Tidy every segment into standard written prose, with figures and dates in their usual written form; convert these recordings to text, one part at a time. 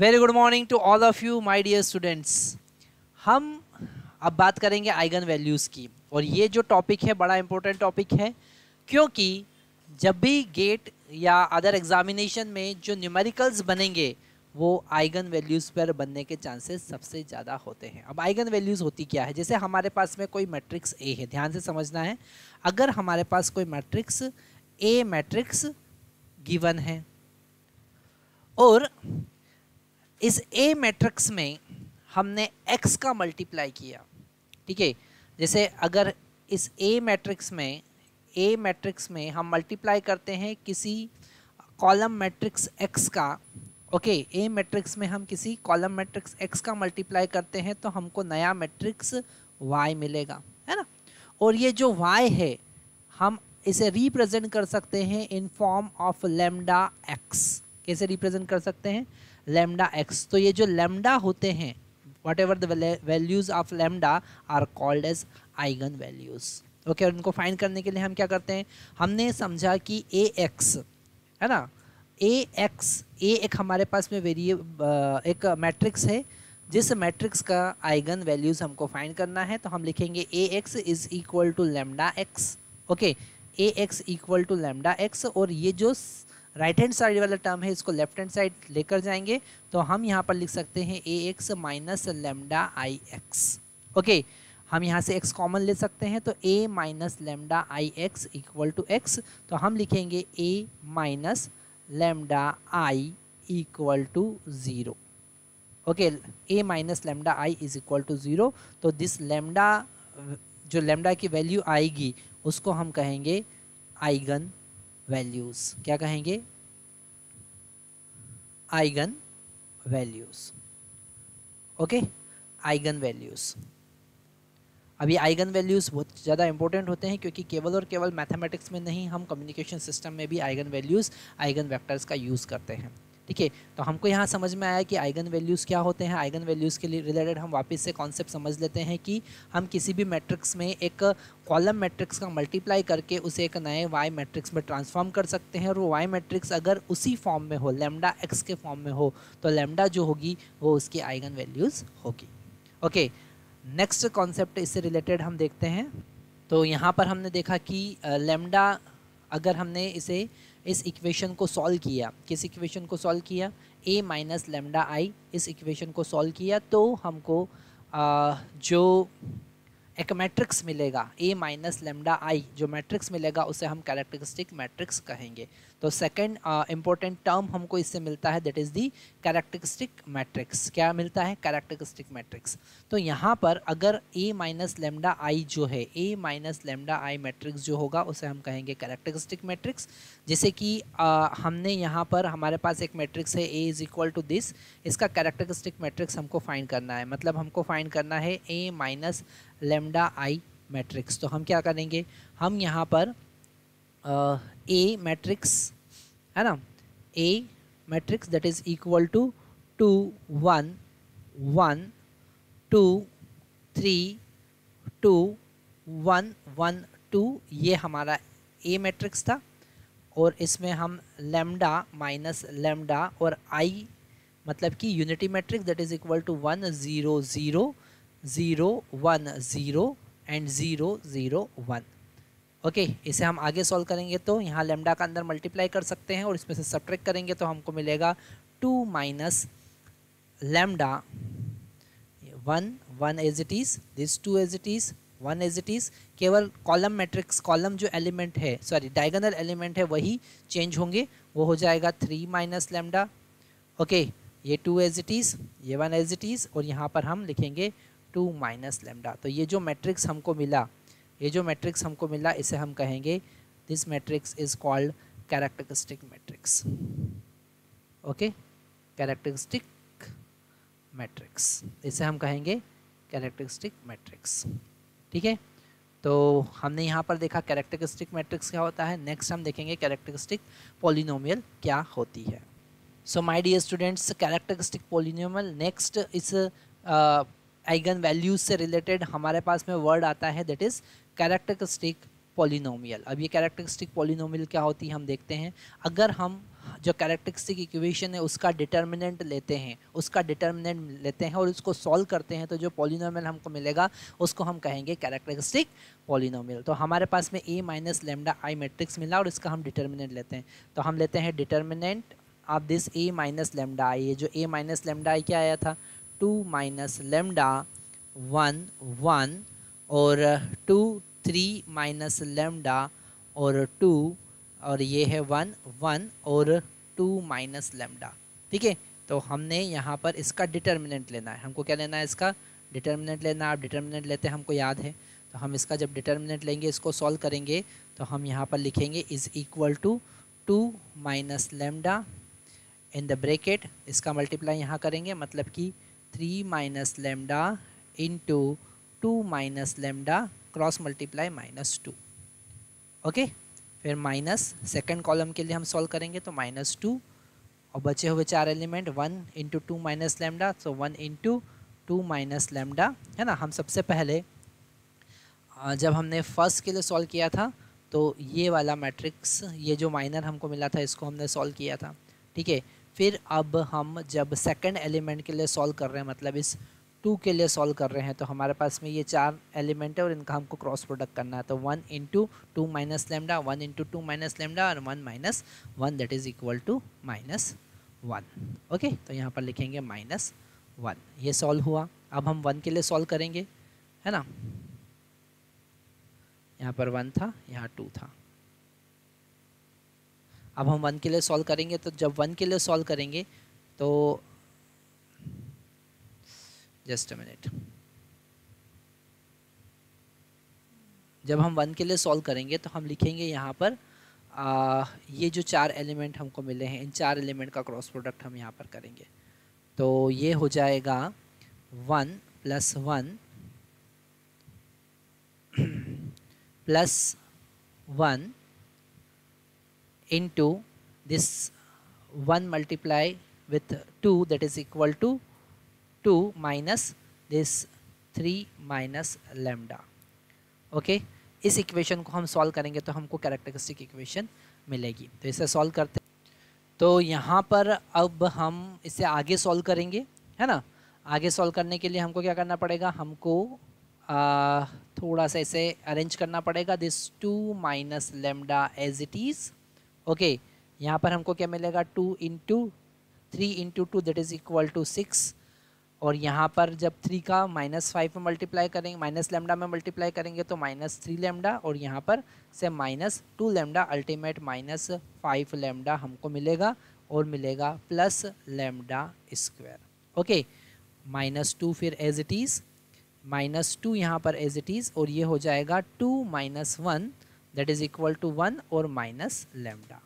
Very good morning to all of you my dear students. हम अब बात करेंगे आइगन वैल्यूज़ की, और ये जो टॉपिक है बड़ा इंपॉर्टेंट टॉपिक है, क्योंकि जब भी गेट या अदर एग्जामिनेशन में जो न्यूमेरिकल्स बनेंगे वो आइगन वैल्यूज़ पर बनने के चांसेस सबसे ज़्यादा होते हैं। अब आइगन वैल्यूज़ होती क्या है? जैसे हमारे पास में कोई मैट्रिक्स ए है, ध्यान से समझना है। अगर हमारे पास कोई मैट्रिक्स ए मैट्रिक्स गिवन है और इस ए मैट्रिक्स में हमने x का मल्टीप्लाई किया, ठीक है। जैसे अगर इस ए मैट्रिक्स में हम मल्टीप्लाई करते हैं किसी कॉलम मैट्रिक्स x का, ओके, ए मैट्रिक्स में हम किसी कॉलम मैट्रिक्स x का मल्टीप्लाई करते हैं तो हमको नया मैट्रिक्स y मिलेगा, है ना। और ये जो y है हम इसे रिप्रेजेंट कर सकते हैं in form of lambda x। कैसे रिप्रेजेंट कर सकते हैं? Lambda x। तो ये जो लैम्डा होते हैं, whatever the values of lambda are called as eigen values. Okay, और इनको फाइंड करने के लिए हम क्या करते हैं? हमने समझा कि ए एक्स है ना, ए एक हमारे पास में एक मैट्रिक्स है, जिस मैट्रिक्स का आइगन वैल्यूज हमको फाइंड करना है। तो हम लिखेंगे A x is equal to lambda x. Okay, A x equal to lambda x, और ये जो राइट हैंड साइड वाला टर्म है इसको लेफ्ट हैंड साइड लेकर जाएंगे तो हम यहाँ पर लिख सकते हैं ए x minus lambda I x. Okay, हम यहाँ से x कॉमन ले सकते हैं तो a minus lambda I x equal to x. तो हम लिखेंगे a minus lambda I equal to 0। Okay, a minus lambda I is equal to 0। तो दिस लैम्डा, जो लैम्डा की वैल्यू आएगी उसको हम कहेंगे आइगन वैल्यूज। क्या कहेंगे? Eigen values. Okay, eigen values. अब ये आइगन वैल्यूज बहुत ज़्यादा इंपॉर्टेंट होते हैं, क्योंकि केवल और केवल मैथमेटिक्स में नहीं, हम कम्युनिकेशन सिस्टम में भी आइगन वैल्यूज, आइगन वेक्टर्स का यूज़ करते हैं। ठीक है, तो हमको यहाँ समझ में आया कि आइगन वैल्यूज़ क्या होते हैं। आइगन वैल्यूज़ के लिए रिलेटेड हम वापस से कॉन्सेप्ट समझ लेते हैं कि हम किसी भी मैट्रिक्स में एक कॉलम मैट्रिक्स का मल्टीप्लाई करके उसे एक नए वाई मैट्रिक्स में ट्रांसफॉर्म कर सकते हैं, और वो वाई मैट्रिक्स अगर उसी फॉर्म में हो, लैम्डा एक्स के फॉर्म में हो, तो लैम्डा जो होगी वो उसकी आइगन वैल्यूज़ होगी। ओके, नेक्स्ट कॉन्सेप्ट इससे रिलेटेड हम देखते हैं। तो यहाँ पर हमने देखा कि लैम्डा, अगर हमने इसे इस इक्वेशन को सॉल्व किया, किस इक्वेशन को सॉल्व किया? a माइनस लैम्डा आई, इस इक्वेशन को सॉल्व किया तो हमको जो एक मैट्रिक्स मिलेगा a माइनस लैम्डा आई, जो मैट्रिक्स मिलेगा उसे हम कैरेक्टरिस्टिक मैट्रिक्स कहेंगे। तो सेकंड इंपॉर्टेंट टर्म हमको इससे मिलता है, that is the characteristic matrix. क्या मिलता है? Characteristic matrix. तो यहाँ पर अगर a माइनस लैम्डा आई जो है, a minus lambda I matrix जो होगा उसे हम कहेंगे कैरेक्टरिस्टिक मैट्रिक्स। जैसे कि हमने यहाँ पर हमारे पास एक मैट्रिक्स है a is equal to this, इसका कैरेक्टरिस्टिक मैट्रिक्स हमको फाइंड करना है, मतलब हमको फाइंड करना है a minus lambda I matrix. तो हम क्या करेंगे? हम यहाँ पर ए मैट्रिक्स है ना, A matrix that is equal to 2 1 1 2 3 2 1 1 2, ये हमारा ए मैट्रिक्स था, और इसमें हम लैम्डा माइनस लैम्डा और आई मतलब कि unity matrix that is equal to 1 0 0 0 1 0 and 0 0 1। Okay, इसे हम आगे सॉल्व करेंगे तो यहाँ लैम्डा का अंदर मल्टीप्लाई कर सकते हैं और इसमें से सब्ट्रैक्ट करेंगे तो हमको मिलेगा 2 minus lambda 1 1 as it is, this 2 as it is, 1 as it is. केवल कॉलम मैट्रिक्स, कॉलम जो एलिमेंट है, सॉरी डायगोनल एलिमेंट है वही चेंज होंगे, वो हो जाएगा 3 माइनस लैम्डा। ओके, ये 2 एज इट इज़, ये 1 एज इट इज़, और यहाँ पर हम लिखेंगे 2 माइनस लैम्डा। तो ये जो मैट्रिक्स हमको मिला, इसे हम कहेंगे this matrix is called characteristic matrix. Okay, characteristic matrix, इसे हम कहेंगे कैरेक्टरिस्टिक मैट्रिक्स। ठीक है, तो हमने यहाँ पर देखा कैरेक्टरिस्टिक मैट्रिक्स क्या होता है। नेक्स्ट हम देखेंगे कैरेक्टरिस्टिक पॉलिनोमियल क्या होती है। So my dear students, characteristic polynomial, next इस आइगन वैल्यूज से रिलेटेड हमारे पास में वर्ड आता है, दैट इज कैरेक्टरिस्टिक पॉलिनोमियल। अब ये कैरेक्टरिस्टिक पॉलिनोमियल क्या होती है हम देखते हैं। अगर हम जो कैरेक्टरिस्टिक इक्वेशन है उसका डिटर्मिनेंट लेते हैं, और उसको सॉल्व करते हैं, तो जो पॉलिनोमियल हमको मिलेगा उसको हम कहेंगे कैरेक्टरिस्टिक पॉलिनोमियल। तो हमारे पास में a minus lambda I matrix मिला और इसका हम डिटर्मिनेंट लेते हैं। तो हम लेते हैं determinant of this a minus lambda I. ये जो a माइनस लेमडा आई क्या आया था, 2 माइनस लेमडा 1 1 और 2 3 माइनस लेमडा और 2 और ये है 1 1 और 2 माइनस लेमडा। ठीक है, तो हमने यहाँ पर इसका डिटर्मिनेंट लेना है। हमको क्या लेना है, इसका डिटर्मिनेंट लेना है। आप डिटर्मिनेंट लेते हैं, हमको याद है। तो हम इसका जब डिटर्मिनेंट लेंगे, इसको सॉल्व करेंगे, तो हम यहाँ पर लिखेंगे is equal to 2 minus lambda in the bracket, इसका मल्टीप्लाई यहाँ करेंगे, मतलब कि 3 minus lambda into 2 minus lambda cross multiply -2। Okay, फिर माइनस सेकेंड कॉलम के लिए हम सॉल्व करेंगे, तो -2 और बचे हुए 4 एलिमेंट 1 इंटू 2 माइनस लेमडा, तो 1 इंटू 2 माइनस लेमडा, है ना। हम सबसे पहले जब हमने फर्स्ट के लिए सॉल्व किया था, तो ये वाला मैट्रिक्स, ये जो माइनर हमको मिला था, इसको हमने सॉल्व किया था। ठीक है, फिर अब हम जब सेकंड एलिमेंट के लिए सॉल्व कर रहे हैं, मतलब इस 2 के लिए सॉल्व कर रहे हैं, तो हमारे पास में ये 4 एलिमेंट है और इनका हमको क्रॉस प्रोडक्ट करना है। तो 1 into 2 minus lambda, 1 into 2 minus lambda और 1 minus 1, that is equal to -1। Okay, तो यहाँ पर लिखेंगे -1। ये सॉल्व हुआ। अब हम 1 के लिए सॉल्व करेंगे, है ना। यहाँ पर 1 था, यहाँ 2 था। अब हम 1 के लिए सॉल्व करेंगे, तो जब 1 के लिए सॉल्व करेंगे तो जस्ट अ मिनट, जब हम 1 के लिए सॉल्व करेंगे तो हम लिखेंगे यहाँ पर ये जो 4 एलिमेंट हमको मिले हैं, इन 4 एलिमेंट का क्रॉस प्रोडक्ट हम यहाँ पर करेंगे। तो ये हो जाएगा 1 + 1 + 1 into this 1 multiply with 2, that is equal to 2 minus this 3 minus lambda. Okay, इस इक्वेशन को हम सॉल्व करेंगे तो हमको कैरेक्टरिस्टिक इक्वेशन मिलेगी। तो इसे सॉल्व करते हैं। तो यहाँ पर अब हम इसे आगे सॉल्व करेंगे, है ना। आगे सॉल्व करने के लिए हमको क्या करना पड़ेगा, हमको थोड़ा सा इसे अरेंज करना पड़ेगा। This 2 minus lambda as it is. Okay, यहाँ पर हमको क्या मिलेगा, 2 into 3 into 2 that is equal to 6। और यहाँ पर जब 3 का -5 में मल्टीप्लाई करेंगे, माइनस लेमडा में मल्टीप्लाई करेंगे, तो -3 लेमडा और यहाँ पर से -2 लेमडा, अल्टीमेट -5 लेमडा हमको मिलेगा और मिलेगा प्लस लेमडा स्क्वायर। ओके, -2 फिर एज इट इज़, -2 यहाँ पर एज इट इज़, और ये हो जाएगा 2 minus 1 that is equal to 1 और माइनस लेमडा।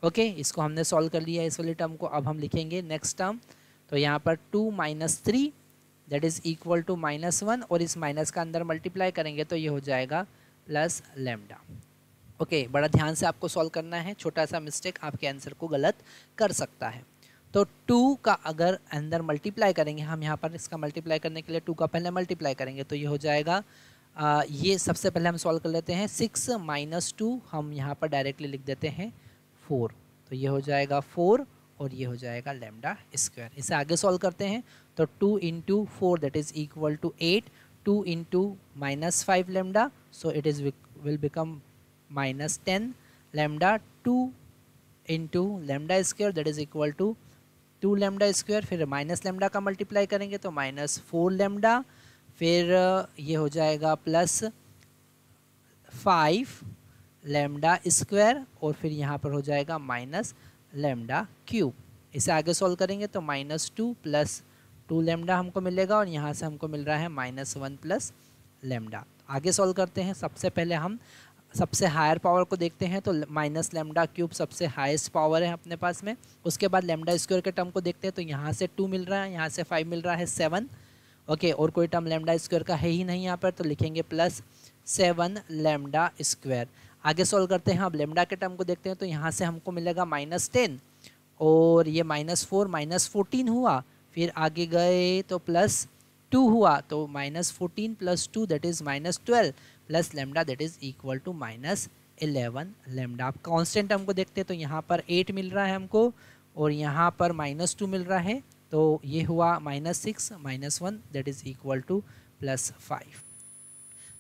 ओके, इसको हमने सॉल्व कर लिया इस वाले टर्म को। अब हम लिखेंगे नेक्स्ट टर्म। तो यहाँ पर 2 minus 3 that is equal to -1 और इस माइनस का अंदर मल्टीप्लाई करेंगे तो ये हो जाएगा प्लस लेमडा। ओके, बड़ा ध्यान से आपको सॉल्व करना है, छोटा सा मिस्टेक आपके आंसर को गलत कर सकता है। तो 2 का अगर अंदर मल्टीप्लाई करेंगे, हम यहाँ पर इसका मल्टीप्लाई करने के लिए 2 का पहले मल्टीप्लाई करेंगे, तो ये हो जाएगा ये सबसे पहले हम सॉल्व कर लेते हैं। 6 माइनस 2 हम यहाँ पर डायरेक्टली लिख देते हैं 4, तो ये हो जाएगा 4 और ये हो जाएगा लेमडा स्क्वायर। इसे आगे सॉल्व करते हैं। तो 2 into 4 that is equal to 8, 2 into -5 lambda, so it is will become -10 lambda, 2 into lambda square that is equal to 2 lambda square. फिर माइनस लेमडा का मल्टीप्लाई करेंगे तो -4 लेमडा, फिर ये हो जाएगा +5 लेमडा स्क्वायर और फिर यहाँ पर हो जाएगा माइनस लेमडा क्यूब। इसे आगे सॉल्व करेंगे तो -2 + 2 लेमडा हमको मिलेगा और यहाँ से हमको मिल रहा है -1 + लेमडा। आगे सॉल्व करते हैं। सबसे पहले हम सबसे हायर पावर को देखते हैं, तो माइनस लेमडा क्यूब सबसे हाईएस्ट पावर है अपने पास में। उसके बाद लेमडा स्क्वायर के टर्म को देखते हैं, तो यहाँ से 2 मिल रहा है, यहाँ से 5 मिल रहा है 7। ओके, और कोई टर्म लेमडा स्क्वायर का है ही नहीं यहाँ पर, तो लिखेंगे +7 लेमडा स्क्वायर। आगे सॉल्व करते हैं। अब लेमडा के टर्म को देखते हैं, तो यहाँ से हमको मिलेगा -10 और ये -4 -14 हुआ। फिर आगे गए तो +2 हुआ, तो -14 + 2 that is -12 plus lambda that is equal to -8। 11 lambda. आप कांस्टेंट टर्म को देखते हैं तो यहाँ पर 8 मिल रहा है हमको और यहाँ पर -2 मिल रहा है, तो ये हुआ -6 -1 दैट इज इक्वल टू +5।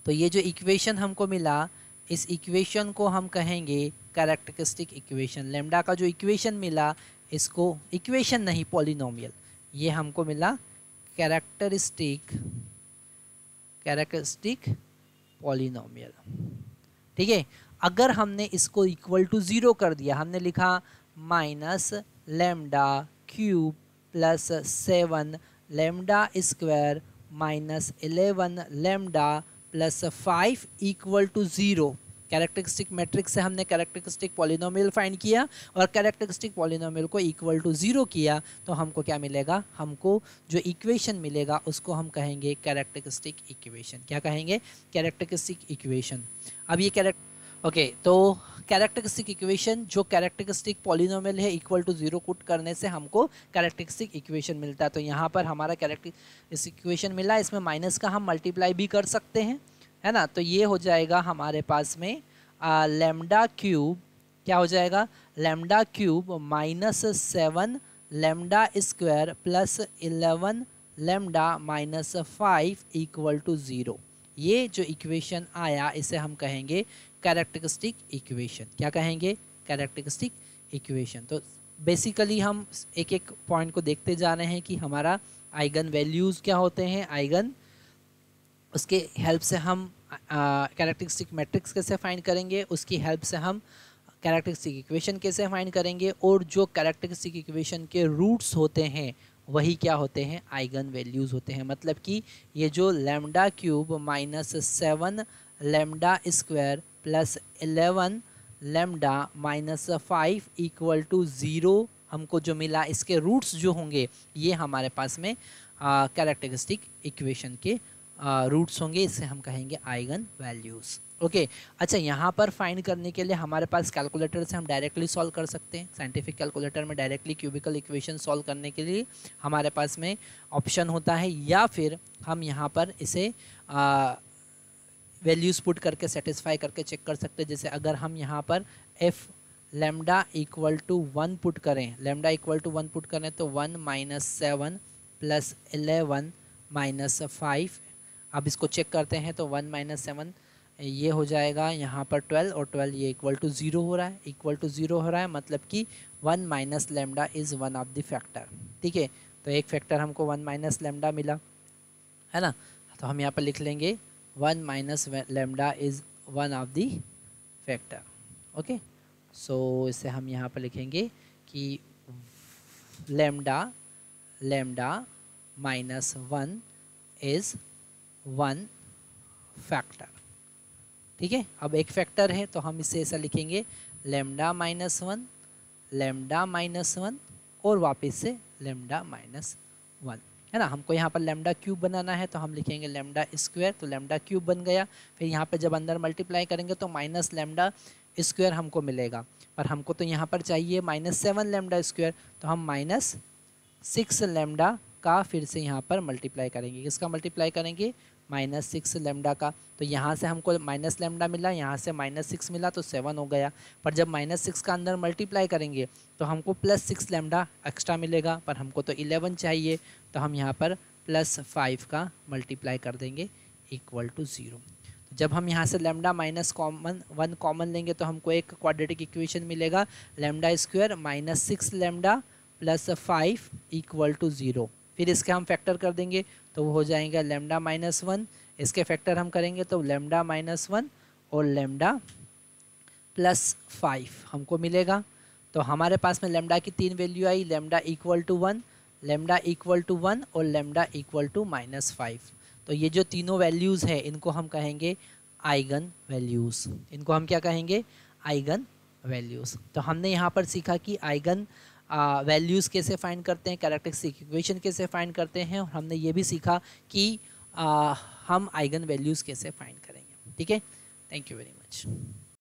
तो ये जो इक्वेशन हमको मिला, इस इक्वेशन को हम कहेंगे कैरेक्टरिस्टिक इक्वेशन। लेमडा का जो इक्वेशन मिला, इसको इक्वेशन नहीं पॉलिनोमियल, ये हमको मिला कैरेक्टरिस्टिक पॉलिनोमियल। ठीक है, अगर हमने इसको इक्वल टू 0 कर दिया, हमने लिखा minus lambda cube plus 7 lambda square minus 11 lambda plus 5 equal to 0। Characteristic matrix से हमने कैरेक्टरिस्टिक पॉलिनोमियल फाइंड किया और कैरेक्टरिस्टिक पॉलिनोमियल को इक्वल टू 0 किया, तो हमको क्या मिलेगा, हमको जो इक्वेशन मिलेगा उसको हम कहेंगे कैरेक्टरिस्टिक इक्वेशन। क्या कहेंगे, कैरेक्टरिस्टिक इक्वेशन। अब ये तो कैरेक्टरिस्टिक इक्वेशन जो कैरेक्टरिस्टिक पॉलिनोमियल है इक्वल टू 0 पुट करने से हमको कैरेक्टरिस्टिक इक्वेशन मिलता है। तो यहाँ पर हमारा कैरेक्टरिस्टिक इक्वेशन मिला, इसमें माइनस का हम मल्टीप्लाई भी कर सकते हैं, है ना। तो ये हो जाएगा हमारे पास में लेमडा क्यूब, क्या हो जाएगा, lambda cube -7 lambda square plus 11 lambda -5 equal to 0। ये जो इक्वेशन आया इसे हम कहेंगे कैरेक्टरिस्टिक इक्वेशन। क्या कहेंगे, कैरेक्टरिस्टिक इक्वेशन। तो बेसिकली हम एक एक पॉइंट को देखते जा रहे हैं कि हमारा आइगन वैल्यूज़ क्या होते हैं, आइगन, उसके हेल्प से हम कैरेक्टरिस्टिक मैट्रिक्स कैसे फाइंड करेंगे, उसकी हेल्प से हम कैरेक्टरिस्टिक इक्वेशन कैसे फाइंड करेंगे, और जो कैरेक्टरिस्टिक इक्वेशन के रूट्स होते हैं वही क्या होते हैं, आइगन वैल्यूज़ होते हैं। मतलब कि ये जो lambda cube -7 lambda square plus 11 lambda -5 equal to 0 हमको जो मिला, इसके रूट्स जो होंगे ये हमारे पास में कैरेक्टरिस्टिक इक्वेशन के रूट्स होंगे, इसे हम कहेंगे आइगन वैल्यूज़। ओके, अच्छा, यहाँ पर फाइंड करने के लिए हमारे पास कैलकुलेटर से हम डायरेक्टली सॉल्व कर सकते हैं। साइंटिफिक कैलकुलेटर में डायरेक्टली क्यूबिकल इक्वेशन सॉल्व करने के लिए हमारे पास में ऑप्शन होता है, या फिर हम यहाँ पर इसे वैल्यूज़ पुट करके सेटिस्फाई करके चेक कर सकते हैं। जैसे अगर हम यहाँ पर एफ लेमडा इक्वल टू 1 पुट करें, लेमडा इक्वल टू 1 पुट करें तो 1 -7 प्लस 11 -5, अब इसको चेक करते हैं तो 1 -7 ये हो जाएगा यहाँ पर 12 और 12 ये इक्वल टू 0 हो रहा है, इक्वल टू 0 हो रहा है, मतलब कि 1 minus lambda is one of the factor. ठीक है, तो एक फैक्टर हमको 1 माइनस लेमडा मिला, है ना। तो हम यहाँ पर लिख लेंगे 1 minus lambda is one of the factor. Okay, so इसे हम यहाँ पर लिखेंगे कि लेमडा -1 इज़ 1 फैक्टर। ठीक है, अब एक फैक्टर है तो हम इसे ऐसा लिखेंगे लेमडा -1 और वापस से लेमडा -1, है ना। हमको यहाँ पर लेमडा क्यूब बनाना है तो हम लिखेंगे लेमडा स्क्वायर, तो लेमडा क्यूब बन गया। फिर यहाँ पे जब अंदर मल्टीप्लाई करेंगे तो माइनस लेमडा स्क्वायर हमको मिलेगा, पर हमको तो यहाँ पर चाहिए -7 लेमडा स्क्वायर, तो हम -6 लेमडा का फिर से यहाँ पर मल्टीप्लाई करेंगे। किसका मल्टीप्लाई करेंगे, -6 लेमडा का। तो यहाँ से हमको माइनस लेमडा मिला, यहाँ से -6 मिला तो 7 हो गया, पर जब -6 का अंदर मल्टीप्लाई करेंगे तो हमको +6 लेमडा एक्स्ट्रा मिलेगा, पर हमको तो 11 चाहिए, तो हम यहाँ पर +5 का मल्टीप्लाई कर देंगे इक्वल टू 0। तो जब हम यहाँ से लेमडा -1 कॉमन लेंगे तो हमको एक क्वाड्रेटिक इक्वेशन मिलेगा, lambda square -6 lambda +5 equal to 0। फिर इसके हम फैक्टर कर देंगे तो वो हो जाएगा लेमडा -1, इसके फैक्टर हम करेंगे तो लेमडा -1 और लेमडा +5 हमको मिलेगा। तो हमारे पास में लेमडा की 3 वैल्यू आई, lambda equal to 1, lambda equal to 1 और लेमडा इक्वल टू -5। तो ये जो तीनों वैल्यूज़ है इनको हम कहेंगे आइगन वैल्यूज़। इनको हम क्या कहेंगे, आइगन वैल्यूज़। तो हमने यहाँ पर सीखा कि आइगन वैल्यूज़ कैसे फाइंड करते हैं, कैरेक्टरिस्टिक इक्वेशन कैसे फाइंड करते हैं, और हमने ये भी सीखा कि हम आइगन वैल्यूज़ कैसे फाइंड करेंगे। ठीक है, थैंक यू वेरी मच।